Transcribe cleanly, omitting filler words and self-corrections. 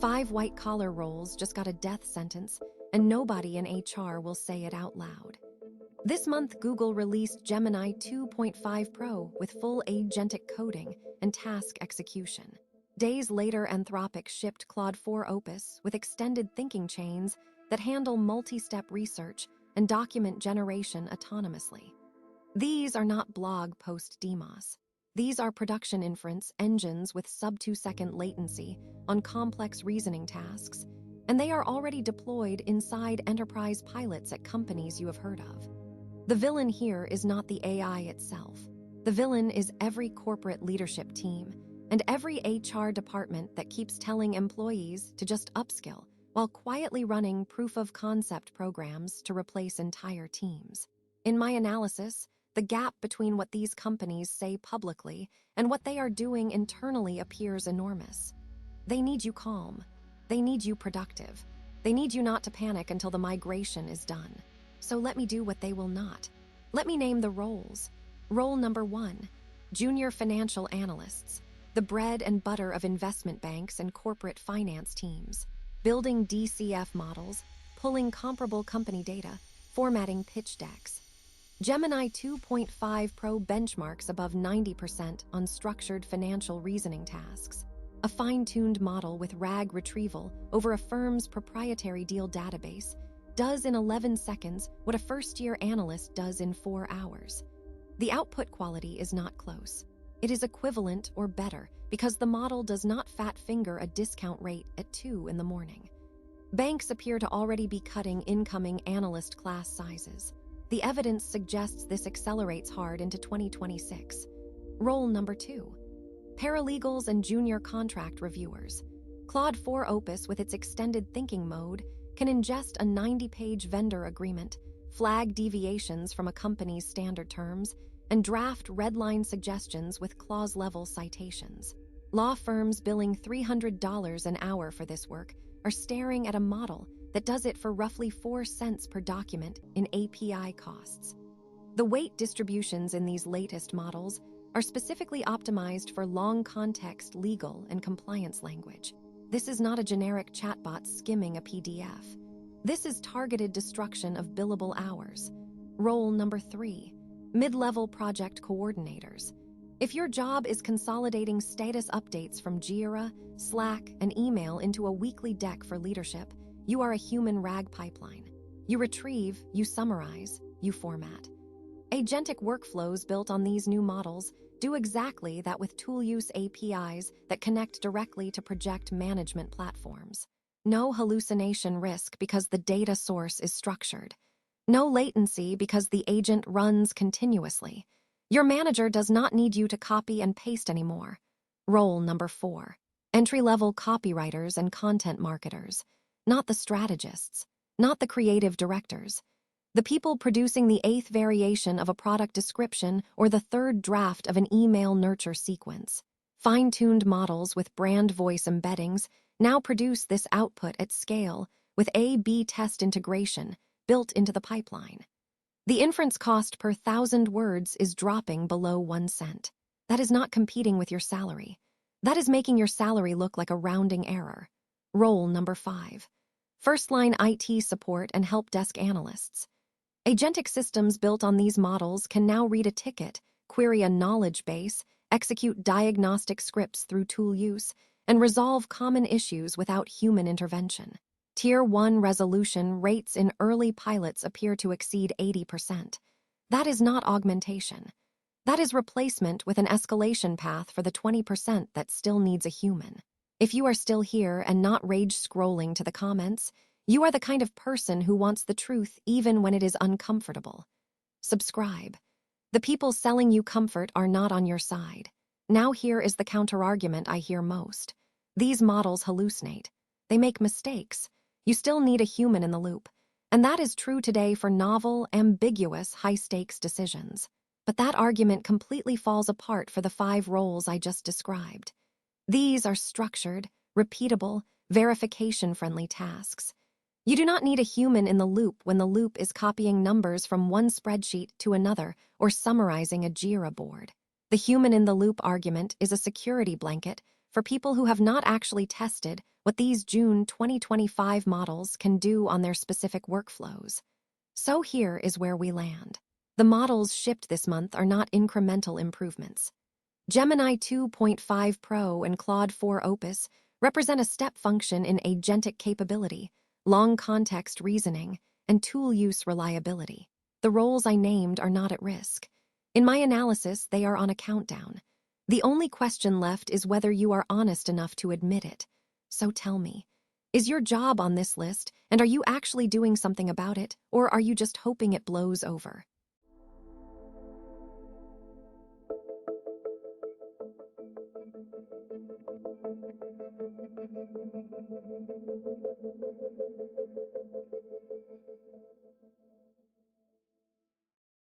5 white-collar roles just got a death sentence, and nobody in HR will say it out loud. This month, Google released Gemini 2.5 Pro with full agentic coding and task execution. Days later, Anthropic shipped Claude 4 Opus with extended thinking chains that handle multi-step research and document generation autonomously. These are not blog post demos. These are production inference engines with sub-2-second latency on complex reasoning tasks, and they are already deployed inside enterprise pilots at companies you have heard of. The villain here is not the AI itself. The villain is every corporate leadership team and every HR department that keeps telling employees to just upskill while quietly running proof-of-concept programs to replace entire teams. In my analysis, the gap between what these companies say publicly and what they are doing internally appears enormous. They need you calm. They need you productive. They need you not to panic until the migration is done. So let me do what they will not. Let me name the roles. Role number 1, junior financial analysts, the bread and butter of investment banks and corporate finance teams, building DCF models, pulling comparable company data, formatting pitch decks. Gemini 2.5 Pro benchmarks above 90% on structured financial reasoning tasks. A fine-tuned model with RAG retrieval over a firm's proprietary deal database does in 11 seconds what a first-year analyst does in 4 hours. The output quality is not close. It is equivalent or better because the model does not fat-finger a discount rate at 2 in the morning. Banks appear to already be cutting incoming analyst class sizes. The evidence suggests this accelerates hard into 2026. Role number 2, paralegals and junior contract reviewers. Claude 4 Opus with its extended thinking mode can ingest a 90-page vendor agreement, flag deviations from a company's standard terms, and draft red-line suggestions with clause-level citations. Law firms billing $300 an hour for this work are staring at a model that does it for roughly 4 cents per document in API costs. The weight distributions in these latest models are specifically optimized for long context legal and compliance language. This is not a generic chatbot skimming a PDF. This is targeted destruction of billable hours. Role number 3, mid-level project coordinators. If your job is consolidating status updates from Jira, Slack, and email into a weekly deck for leadership, you are a human RAG pipeline. You retrieve, you summarize, you format. Agentic workflows built on these new models do exactly that with tool use APIs that connect directly to project management platforms. No hallucination risk because the data source is structured. No latency because the agent runs continuously. Your manager does not need you to copy and paste anymore. Role number 4, entry-level copywriters and content marketers. Not the strategists, not the creative directors. The people producing the 8th variation of a product description or the 3rd draft of an email nurture sequence. Fine-tuned models with brand voice embeddings now produce this output at scale with A/B test integration built into the pipeline. The inference cost per 1,000 words is dropping below 1 cent. That is not competing with your salary. That is making your salary look like a rounding error. Role number 5, first-line IT support and help desk analysts. Agentic systems built on these models can now read a ticket, query a knowledge base, execute diagnostic scripts through tool use, and resolve common issues without human intervention. Tier 1 resolution rates in early pilots appear to exceed 80%. That is not augmentation. That is replacement with an escalation path for the 20% that still needs a human. If you are still here and not rage scrolling to the comments, you are the kind of person who wants the truth even when it is uncomfortable. Subscribe. The people selling you comfort are not on your side. Now here is the counterargument I hear most. These models hallucinate. They make mistakes. You still need a human in the loop. And that is true today for novel, ambiguous, high-stakes decisions. But that argument completely falls apart for the 5 roles I just described. These are structured, repeatable, verification-friendly tasks. You do not need a human in the loop when the loop is copying numbers from one spreadsheet to another or summarizing a Jira board. The human in the loop argument is a security blanket for people who have not actually tested what these June 2025 models can do on their specific workflows. So here is where we land. The models shipped this month are not incremental improvements. Gemini 2.5 Pro and Claude 4 Opus represent a step function in agentic capability, long context reasoning, and tool use reliability. The roles I named are not at risk. In my analysis, they are on a countdown. The only question left is whether you are honest enough to admit it. So tell me, is your job on this list, and are you actually doing something about it, or are you just hoping it blows over?